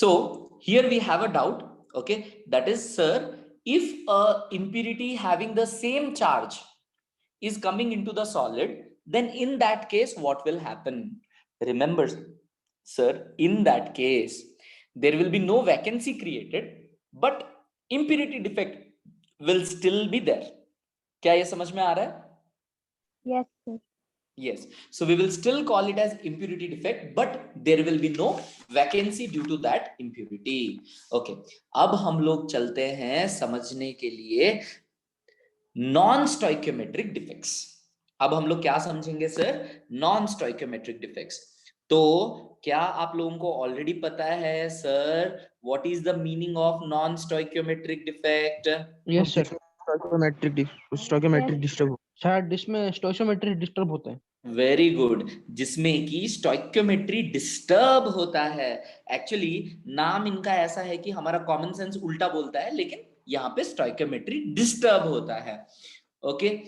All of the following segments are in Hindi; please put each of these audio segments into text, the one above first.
So here we have a doubt, okay, that is, sir, if a impurity having the same charge is coming into the solid, then in that case what will happen? Remember, sir, in that case there will be no vacancy created, but impurity defect will still be there. क्या ये समझ में आ रहा है? Yes, sir. Yes, so we will still call it as impurity defect, but there will be no vacancy due to that impurity. Okay, अब हम लोग चलते हैं समझने के लिए नॉन स्टोइकियोमेट्रिक डिफेक्ट्स. अब हम लोग क्या समझेंगे सर? Non stoichiometric defects. तो क्या आप लोगों को ऑलरेडी पता है sir what is the meaning of non stoichiometric defect? Yes sir, stoichiometric Yes. Disturb शायद इसमें स्टोइकियोमेट्रिक डिस्टर्ब होते हैं. वेरी गुड, जिसमें कि स्टोइकियोमेट्री डिस्टर्ब होता है. एक्चुअली नाम इनका ऐसा है कि हमारा कॉमन सेंस उल्टा बोलता है, लेकिन यहाँ पे स्टोइकियोमेट्री डिस्टर्ब होता है. ओके,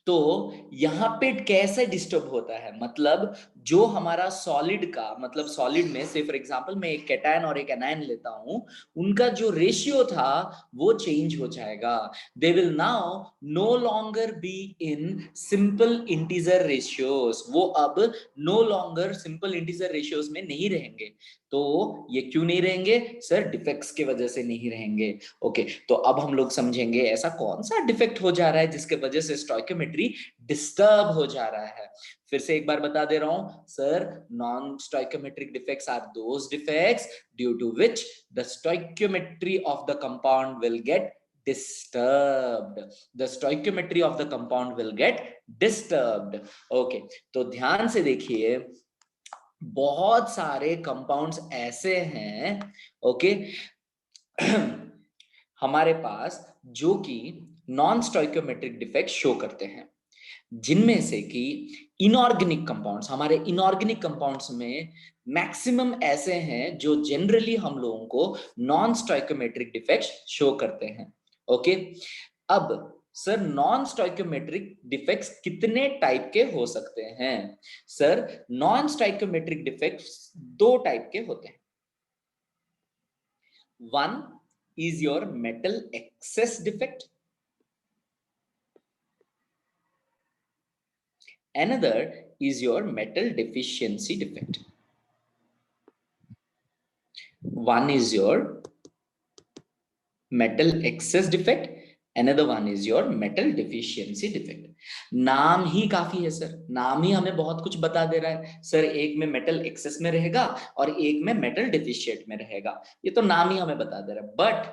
तो यहाँ पे कैसे डिस्टर्ब होता है? मतलब जो हमारा सॉलिड का, मतलब सॉलिड में से फॉर एग्जांपल मैं एक कैटायन और एक एनायन लेता हूं, उनका जो रेशियो था वो चेंज हो जाएगा. They will now no longer be in simple integer ratios. वो अब no longer simple integer ratios में नहीं रहेंगे. तो ये क्यों नहीं रहेंगे सर? डिफेक्ट्स की वजह से नहीं रहेंगे. ओके, तो अब हम लोग समझेंगे ऐसा कौन सा डिफेक्ट हो जा रहा है जिसके वजह से स्टोइकियोमेट्री डिस्टर्ब हो जा रहा है. फिर से एक बार बता दे रहा हूं sir, non stoichiometric defects are those defects due to which the stoichiometry of the compound will get disturbed. The stoichiometry of the compound will get disturbed. Okay, तो ध्यान से देखिए, बहुत सारे कंपाउंड्स ऐसे हैं, ओके, हमारे पास जो कि नॉन स्टोइकियोमेट्रिक डिफेक्ट शो करते हैं, जिनमें से कि इनऑर्गेनिक कंपाउंड्स, हमारे इनऑर्गेनिक कंपाउंड्स में मैक्सिमम ऐसे हैं जो जनरली हम लोगों को नॉन स्टोइकियोमेट्रिक डिफेक्ट शो करते हैं. ओके, अब सर नॉन स्टोइकियोमेट्रिक डिफेक्ट्स कितने टाइप के हो सकते हैं? सर नॉन स्टोइकियोमेट्रिक डिफेक्ट्स दो टाइप के होते हैं. One is your metal excess defect. Another is your metal deficiency defect. One is your metal excess defect, another one is your metal deficiency defect. नाम ही काफी है सर, नाम ही हमें बहुत कुछ बता दे रहा है. सर एक में मेटल एक्सेस में रहेगा और एक में मेटल डिफिशिएंट में रहेगा, ये तो नाम ही हमें बता दे रहा है. बट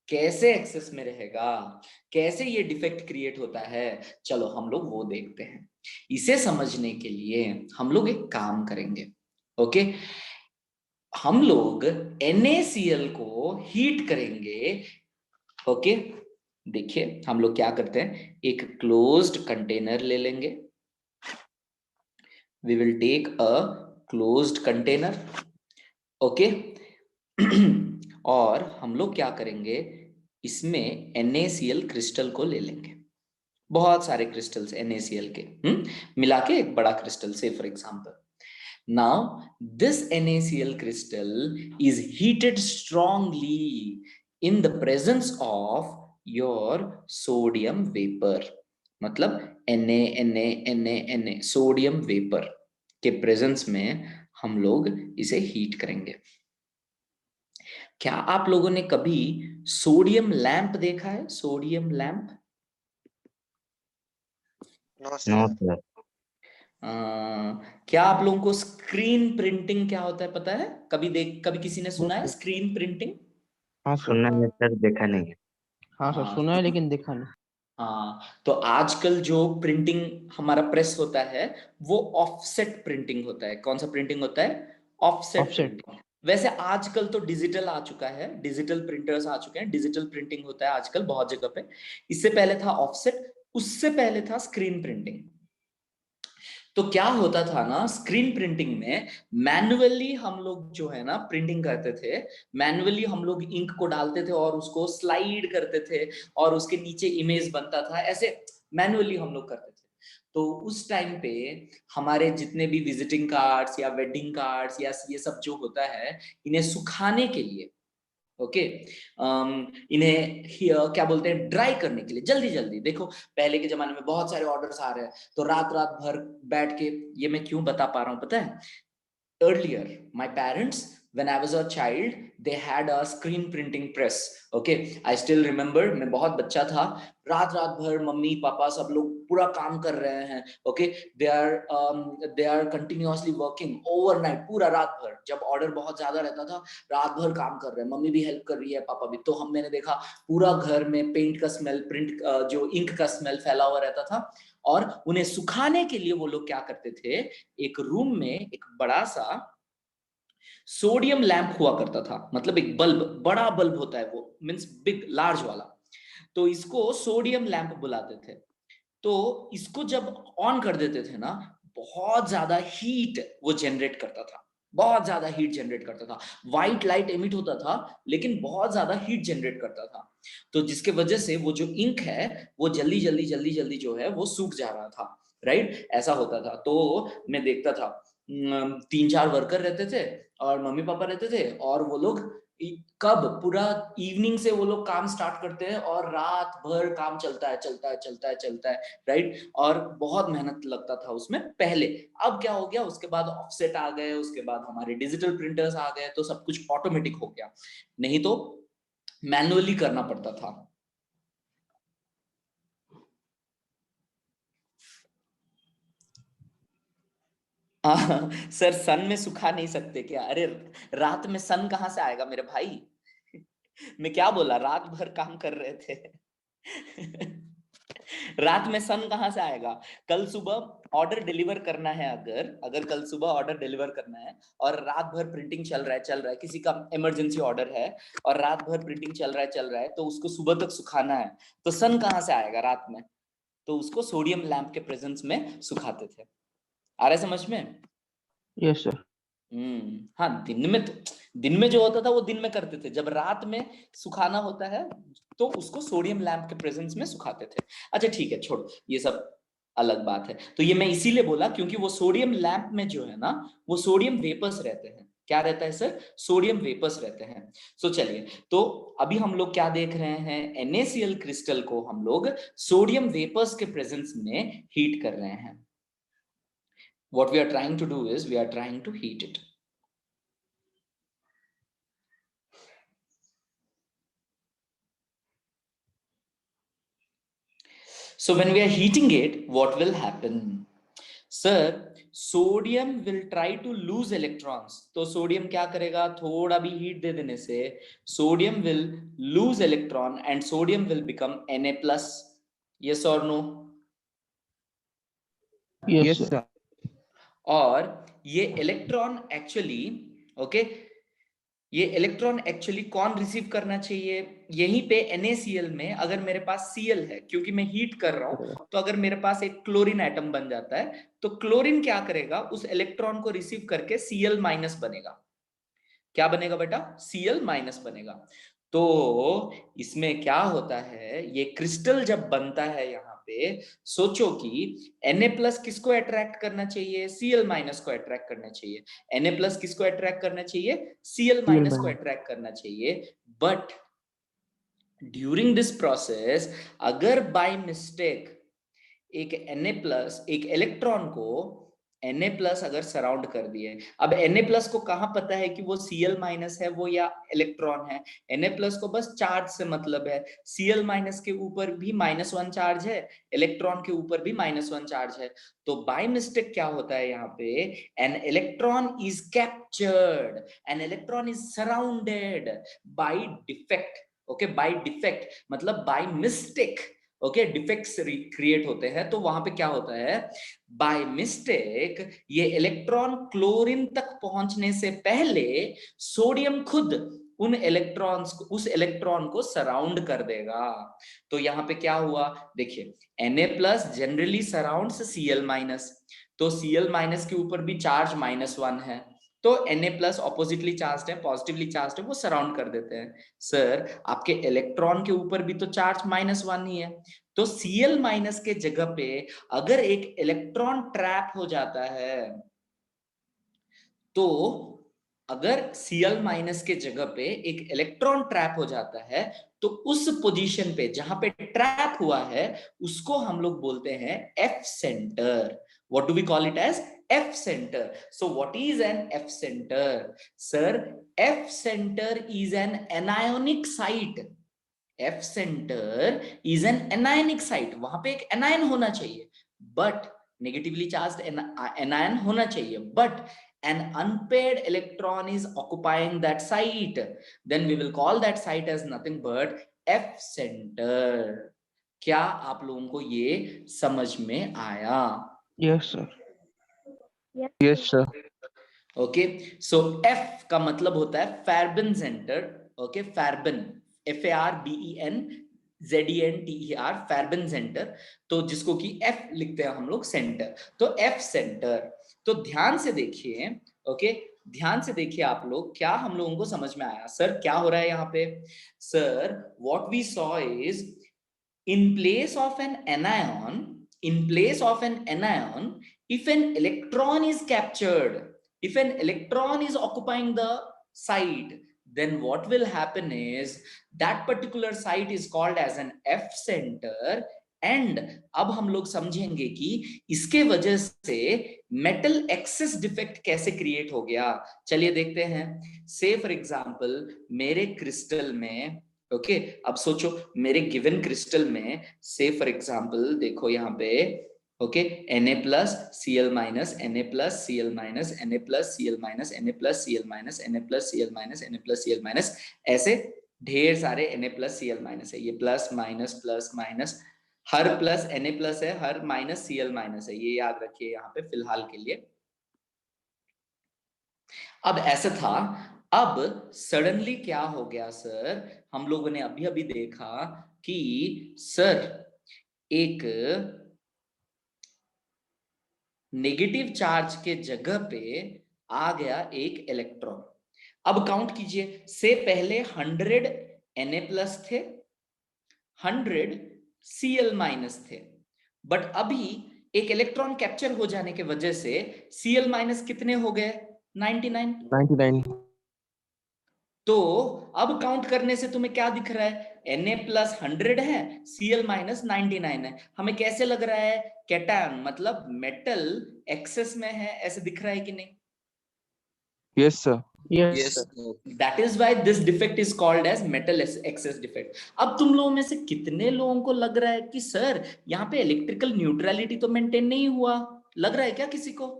कैसे एक्सेस में रहेगा, कैसे ये डिफेक्ट क्रिएट होता है, चलो हम लोग वो देखते हैं. इसे समझने के लिए हम लोग एक काम करेंगे. ओके, हम लोग NaCl को हीट करेंगे. ओके, देखिए हम लोग क्या करते हैं, एक क्लोज्ड कंटेनर ले लेंगे. We will take a closed container. Okay, और हम लोग क्या करेंगे, इसमें NaCl क्रिस्टल को ले लेंगे. बहुत सारे क्रिस्टल्स NaCl के मिला के एक बड़ा क्रिस्टल से for example. Now this NaCl crystal is heated strongly in the presence of your sodium vapor. मतलब Na सोडियम वेपर के प्रेजेंस में हम लोग इसे हीट करेंगे. क्या आप लोगों ने कभी सोडियम लैंप देखा है? Sodium lamp? No sir. क्या आप लोगों को स्क्रीन प्रिंटिंग क्या होता है पता है? कभी किसी ने सुना है स्क्रीन प्रिंटिंग? हाँ सुना है सर, देखा नहीं है. हाँ सर, सुना है लेकिन देखा नहीं. हाँ, तो आजकल जो प्रिंटिंग हमारा प्रेस होता है वो ऑफसेट प्रिंटिंग होता है. कौन सा प्रिंटिंग होता है? Offset printing. वैसे आजकल तो डिजिटल आ चुका है, डिजिटल प्रिंटर्स आ चुके हैं, डिजिटल प्रिंटिंग होता है आजकल बहुत जगह पे. इससे पहले था ऑफसेट, उससे पहले था स्क्रीन प्रिंटिंग. तो क्या होता था ना, स्क्रीन प्रिंटिंग में मैन्युअली हम लोग जो है ना प्रिंटिंग करते थे, मैन्युअली हम लोग इंक को डालते थे और उसको स्लाइड करते थे और उसके नीचे इमेज बनता था, ऐसे मैन्युअली हम लोग करते थे. तो उस टाइम पे हमारे जितने भी विजिटिंग कार्ड्स या वेडिंग कार्ड्स या ये सब जो होता है, इन्हें सुखाने के लिए, ओके, इन्हें क्या बोलते हैं, ड्राई करने के लिए जल्दी जल्दी। देखो पहले के जमाने में बहुत सारे ऑर्डर्स आ रहे हैं, तो रात रात भर बैठ के, ये मैं क्यों बता पा रहा हूँ पता है, earlier my parents, when I was a child, they had a screen printing press. Okay, I still remember, मैं बहुत बच्चा था, रात रात भर मम्मी पापा सब लोग पूरा काम कर रहे हैं। Okay, they are continuously working overnight, पूरा रात भर। जब ऑर्डर बहुत ज्यादा रहता था, रात भर काम कर रहे हैं, मम्मी भी हेल्प कर रही है, पापा भी। तो मैंने देखा पूरा घर में पेंट का स्मेल, प्रिंट जो इंक का स्मेल फैला हुआ रहता था। और उन्हें सुखाने के लिए वो लोग क्या करते थे, एक रूम में एक बड़ा सा सोडियम लैंप हुआ करता था, मतलब एक बल्ब, बड़ा बल्ब होता है वो, मींस बिग लार्ज वाला, तो इसको सोडियम लैंप बुलाते थे। तो इसको जब ऑन कर देते थे ना, बहुत ज्यादा हीट वो जनरेट करता था, बहुत ज्यादा हीट जनरेट करता था, व्हाइट लाइट एमिट होता था, लेकिन बहुत ज्यादा हीट जनरेट करता था। तो जिसके वजह से वो जो इंक है वो जल्दी जल्दी जल्दी जल्दी जो है वो सूख जा रहा था, राइट, ऐसा होता था। तो मैं देखता था 3-4 वर्कर रहते थे और मम्मी पापा रहते थे, और वो लोग कब पूरा इवनिंग से वो लोग काम स्टार्ट करते हैं और रात भर काम चलता है चलता है चलता है चलता है, राइट। और बहुत मेहनत लगता था उसमें पहले। अब क्या हो गया, उसके बाद ऑफसेट आ गए, उसके बाद हमारे डिजिटल प्रिंटर्स आ गए, तो सब कुछ ऑटोमेटिक हो गया, नहीं तो मैनुअली करना पड़ता था। सर सन में सुखा नहीं सकते क्या? अरे रात में सन कहाँ से आएगा मेरे भाई? मैं क्या बोला, रात भर काम कर रहे थे। रात में सन कहाँ से आएगा? कल सुबह ऑर्डर डिलीवर करना है, अगर कल सुबह ऑर्डर डिलीवर करना है और रात भर प्रिंटिंग चल रहा है, किसी का इमरजेंसी ऑर्डर है और रात भर प्रिंटिंग चल रहा है, तो उसको सुबह तक सुखाना है, तो सन कहाँ से आएगा रात में? तो उसको सोडियम लैंप के प्रेजेंस में सुखाते थे। आ रहा है समझ में? Yes sir. हाँ, दिन में जो होता था वो दिन में करते थे, जब रात में सुखाना होता है तो उसको सोडियम लैंप के प्रेजेंस में सुखाते थे। अच्छा ठीक है, छोड़ो ये सब, अलग बात है। तो ये मैं इसीलिए बोला क्योंकि वो सोडियम लैंप में जो है ना, वो सोडियम वेपर्स रहते हैं। क्या रहता है सर? सोडियम वेपर्स रहते हैं। सो चलिए, तो अभी हम लोग क्या देख रहे हैं, NaCl क्रिस्टल को हम लोग सोडियम वेपर्स के प्रेजेंस में हीट कर रहे हैं। What we are trying to do is we are trying to heat it. So when we are heating it, what will happen? Sir, sodium will try to lose electrons. तो सोडियम क्या करेगा, थोड़ा भी हीट दे देने से sodium will lose electron and sodium will become Na+. Yes or no? Yes sir. और ये इलेक्ट्रॉन एक्चुअली, ओके, ये इलेक्ट्रॉन एक्चुअली कौन रिसीव करना चाहिए? यहीं पे NaCl में अगर मेरे पास Cl है, क्योंकि मैं हीट कर रहा हूं, तो अगर मेरे पास एक क्लोरीन एटम बन जाता है, तो क्लोरीन क्या करेगा, उस इलेक्ट्रॉन को रिसीव करके Cl- बनेगा। क्या बनेगा बेटा? Cl- बनेगा। तो इसमें क्या होता है, ये क्रिस्टल जब बनता है यहाँ पे, सोचो कि Na+ किसको अट्रैक्ट करना चाहिए? Cl- को अट्रैक्ट करना चाहिए। Na+ किसको अट्रैक्ट करना चाहिए? Cl- को अट्रैक्ट करना चाहिए। बट ड्यूरिंग दिस प्रोसेस अगर बाय मिस्टेक एक Na+, एक इलेक्ट्रॉन को Na+ अगर सराउंड कर दिए, अब Na+ को कहां पता है कि वो Cl- है वो या इलेक्ट्रॉन है? Na+ को बस चार्ज से मतलब है। Cl- के ऊपर भी -1 चार्ज है, इलेक्ट्रॉन के ऊपर भी -1 चार्ज है। तो बाय मिस्टेक क्या होता है यहाँ पे, an electron is captured, an electron is surrounded by defect. Okay, by defect मतलब by mistake. Okay, defects create होते हैं, तो वहां पे क्या होता है, बाय मिस्टेक ये इलेक्ट्रॉन क्लोरीन तक पहुंचने से पहले सोडियम खुद उस इलेक्ट्रॉन को सराउंड कर देगा। तो यहाँ पे क्या हुआ, देखिए, Na+ जनरली सराउंड्स Cl-, तो Cl- के ऊपर भी चार्ज -1 है, तो Na+ ऑपोजिटली चार्ज्ड है, पॉजिटिवली चार्ज्ड है, वो सराउंड कर देते हैं। सर आपके इलेक्ट्रॉन के ऊपर भी तो चार्ज -1 ही है, तो Cl माइनस के जगह पे अगर एक इलेक्ट्रॉन ट्रैप हो जाता है, तो अगर Cl माइनस के जगह पे एक इलेक्ट्रॉन ट्रैप हो जाता है, तो उस पोजीशन पे जहां पे ट्रैप हुआ है उसको हम लोग बोलते हैं F centre. What do we call it as? F center. So what is an F center? Sir, F center is an anionic site. F center is an anionic site. वहां पे एक anion होना चाहिए, but negatively charged anion होना चाहिए, but an unpaired electron is occupying that site. Then we will call that site as nothing but F center. क्या आप लोगों को ये समझ में आया? Yes, sir. Yes. Yes, sir. Okay, so F का मतलब होता है farben centre. Okay, farben, FARBEN farben centre, तो जिसको कि F लिखते हैं हम लोग सेंटर, तो F सेंटर. तो ध्यान से देखिए, ओके, ध्यान से देखिए आप लोग, क्या हम लोगों को समझ में आया? सर क्या हो रहा है यहाँ पे? Sir what we saw is, in place of an anion, if an electron is captured, if an electron is occupying the site, then what will happen is that particular site is called as an F center. And अब हम लोग समझेंगे कि इसके वजह से मेटल एक्सेस डिफेक्ट कैसे क्रिएट हो गया. चलिए देखते हैं. से फॉर एग्जांपल मेरे क्रिस्टल में, ओके, अब सोचो मेरे गिवन क्रिस्टल में, से फॉर एग्जांपल देखो यहाँ पे, okay, Na plus Cl minus, Na plus Cl minus, Na plus Cl minus, Na plus Cl minus, Na plus Cl minus, Na plus Cl minus, ऐसे ढेर सारे Na प्लस Cl माइनस है. ये प्लस माइनस, हर प्लस Na प्लस है, हर माइनस Cl माइनस है. ये याद रखिए यहाँ पे फिलहाल के लिए. अब ऐसा था, अब सडनली क्या हो गया सर, हम लोगों ने अभी अभी देखा कि सर एक नेगेटिव चार्ज के जगह पे आ गया एक इलेक्ट्रॉन. अब काउंट कीजिए, से पहले 100 Na प्लस थे, 100 Cl माइनस थे, बट अभी एक इलेक्ट्रॉन कैप्चर हो जाने के वजह से Cl माइनस कितने हो गए? 99. 99. तो अब काउंट करने से तुम्हें क्या दिख रहा है? Na प्लस 100 है, Cl माइनस 99 है. हमें कैसे लग रहा है? कैटायन मतलब मेटल एक्सेस में है, ऐसे दिख रहा है कि नहीं? Yes, sir. Yes. That is why this defect is called as metal excess defect. अब तुम लोगों में से कितने लोगों को लग रहा है कि सर यहाँ पे इलेक्ट्रिकल न्यूट्रलिटी तो मेंटेन नहीं हुआ? लग रहा है क्या किसी को?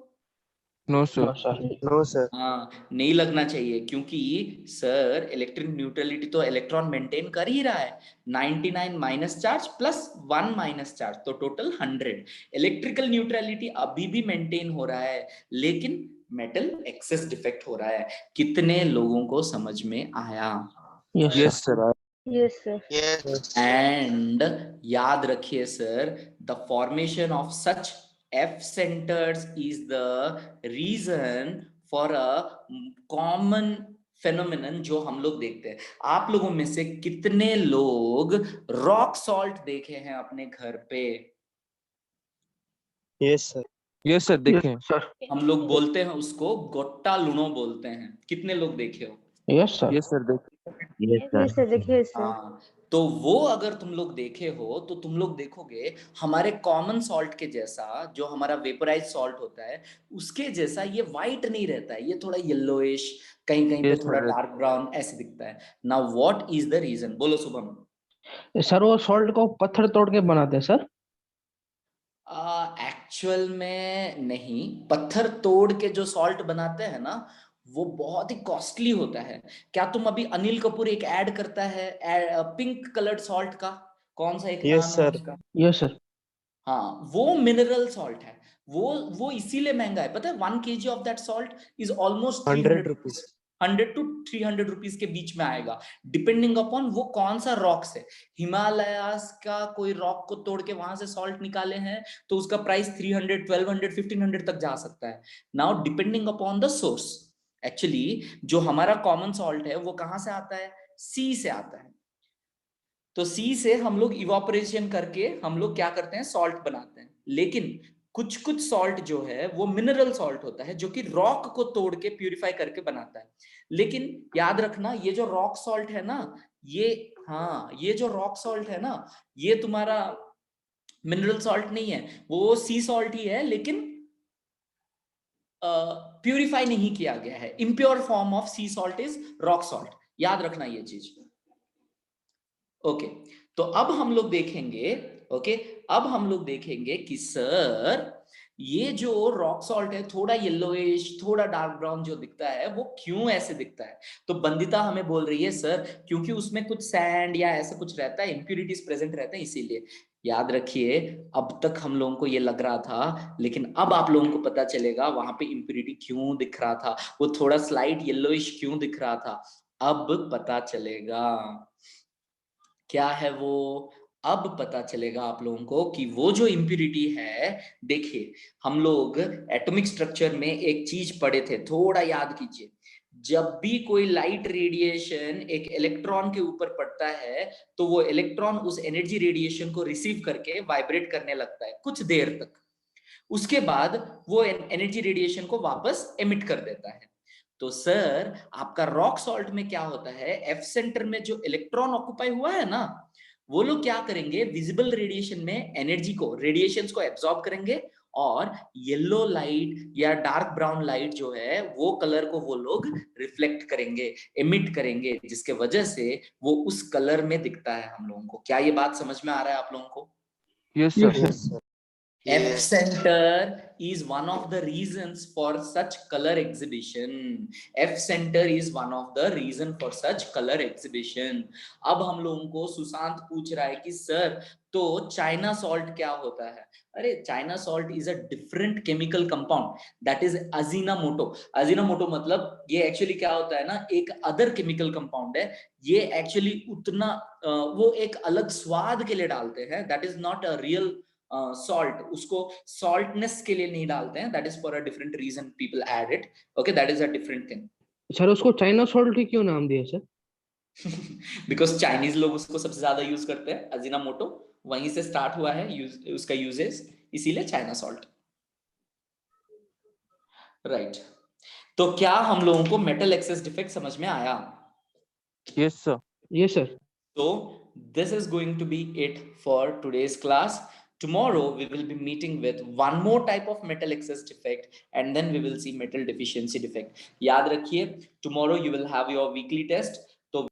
No, sir. No, sir. हाँ, नहीं लगना चाहिए, क्योंकि सर इलेक्ट्रिक न्यूट्रलिटी तो इलेक्ट्रॉन मेंटेन कर ही रहा है. 99 minus charge plus 1 minus charge, तो टोटल 100. इलेक्ट्रिकल न्यूट्रलिटी अभी भी मेंटेन हो रहा है, लेकिन मेटल एक्सेस डिफेक्ट हो रहा है. कितने लोगों को समझ में आया? Yes, Yes, sir. sir. Yes, sir. Yes. And याद रखिए sir, the formation of such F centers is the reason for a common phenomenon जो हम लोग देखते हैं. आप लोगों में से कितने लोग रॉक सॉल्ट देखे हैं अपने घर पे? Yes, sir. Yes, sir. देखें. Sir. हम लोग बोलते हैं उसको गोट्टा लूनो बोलते हैं. कितने लोग देखे हो? Yes, sir. Yes, sir. Yes, sir. Yes, sir. देखिए sir. हाँ, तो वो अगर तुम लोग देखे हो तो तुम लोग देखोगे हमारे कॉमन सॉल्ट के जैसा, जो हमारा वेपराइज सॉल्ट होता है उसके जैसा ये वाइट नहीं रहता है, ये थोड़ा येलोइश, कहीं कहीं पे Yes, थोड़ा sir. डार्क ब्राउन ऐसे दिखता है. Now what is the reason? बोलो शुभम. सर वो सॉल्ट को पत्थर तोड़ के बनाते हैं सर. एक्चुअल में नहीं, पत्थर तोड़ के जो सॉल्ट बनाते हैं ना, वो बहुत ही कॉस्टली होता है. क्या तुम अभी अनिल कपूर एक ऐड करता है पिंक कलर्ड सॉल्ट का, कौन सा एक Yes, नाम है sir. उसका? Yes, sir. हाँ, वो मिनरल सॉल्ट है. वो इसीलिए महंगा है, पता है? 1 kg of that salt is almost 100 rupees. 100 to 300 rupees के बीच में आएगा, डिपेंडिंग अपॉन वो कौन सा रॉक से. हिमालयास का कोई रॉक को तोड़ के वहां से सॉल्ट निकाले हैं तो उसका प्राइस 300, 1200, 1500 तक जा सकता है. Now depending upon the source. Actually जो हमारा कॉमन सॉल्ट है वो कहां से आता है? सी से आता है. तो सी से हम लोग इवापोरेशन करके हम लोग क्या करते हैं, सॉल्ट बनाते हैं। लेकिन कुछ कुछ सॉल्ट जो है वो मिनरल सॉल्ट होता है, जो कि रॉक को तोड़ के प्यूरिफाई करके बनाता है। लेकिन याद रखना, ये जो रॉक सॉल्ट है ना, ये जो रॉक सॉल्ट है ना, ये तुम्हारा मिनरल सॉल्ट नहीं है, वो सी सॉल्ट ही है, लेकिन प्यूरिफाई नहीं किया गया है। Impure form of C salt is rock salt, याद रखना ये चीज। ओके, तो अब हम लोग देखेंगे, अब हम लोग देखेंगे कि सर ये जो रॉक सॉल्ट है थोड़ा येलोइश, थोड़ा डार्क ब्राउन जो दिखता है, वो क्यों ऐसे दिखता है। तो बंदिता हमें बोल रही है सर क्योंकि उसमें कुछ सैंड या ऐसा कुछ रहता है, इंप्यूरिटीज प्रेजेंट रहते हैं इसीलिए। याद रखिए, अब तक हम लोगों को ये लग रहा था, लेकिन अब आप लोगों को पता चलेगा वहां पे इंप्यूरिटी क्यों दिख रहा था, वो थोड़ा स्लाइट येलोइश क्यों दिख रहा था। अब पता चलेगा क्या है वो, अब पता चलेगा आप लोगों को कि वो जो इंप्यूरिटी है। देखिए, हम लोग एटॉमिक स्ट्रक्चर में एक चीज पढ़े थे, थोड़ा याद कीजिए। जब भी कोई लाइट रेडिएशन एक इलेक्ट्रॉन के ऊपर पड़ता है, तो वो इलेक्ट्रॉन उस एनर्जी रेडिएशन को रिसीव करके वाइब्रेट करने लगता है कुछ देर तक। उसके बाद वो एनर्जी रेडिएशन को वापस एमिट कर देता है। तो सर आपका रॉक सॉल्ट में क्या होता है, एफ सेंटर में जो इलेक्ट्रॉन ऑक्युपाई हुआ है ना, वो लोग क्या करेंगे, विजिबल रेडिएशन में एनर्जी को, रेडिएशंस को एब्जॉर्ब करेंगे, और येलो लाइट या डार्क ब्राउन लाइट जो है वो कलर को वो लोग रिफ्लेक्ट करेंगे, एमिट करेंगे, जिसके वजह से वो उस कलर में दिखता है हम लोगों को। क्या ये बात समझ में आ रहा है आप लोगों को? Yes Yes, sir. sir. F Yes. center is one of the reasons for such color exhibition. F center is one of the reason for such color exhibition. अब हम लोगों को सुशांत पूछ रहा है कि सर तो चाइना सॉल्ट क्या होता है। अरे China salt is a different chemical compound, that is Ajinomoto. Ajinomoto मतलब ये एक्चुअली क्या होता है ना, एक अदर केमिकल कंपाउंड है। ये एक्चुअली उतना वो एक अलग स्वाद के लिए डालते हैं, that is not a real salt. उसको सॉल्टनेस के लिए नहीं डालते हैं, that is for a different reason people add it. Okay, that is a different thing. Sir उसको चाइना सॉल्ट ही क्यों नाम दिया सर? बिकॉज चाइनीज लोग उसको सबसे ज्यादा यूज करते हैं, अजीनामोटो वहीं से स्टार्ट हुआ है उसका यूजेस, इसीलिए चाइना सॉल्ट। राइट, तो क्या हम लोगों को मेटल एक्सेस डिफेक्ट समझ में आया? Yes, sir. Yes sir. So this is going to be it for today's class. Tomorrow we will be meeting with one more type of metal excess defect, and then we will see metal deficiency defect. याद रखिए, tomorrow you will have your weekly test. तो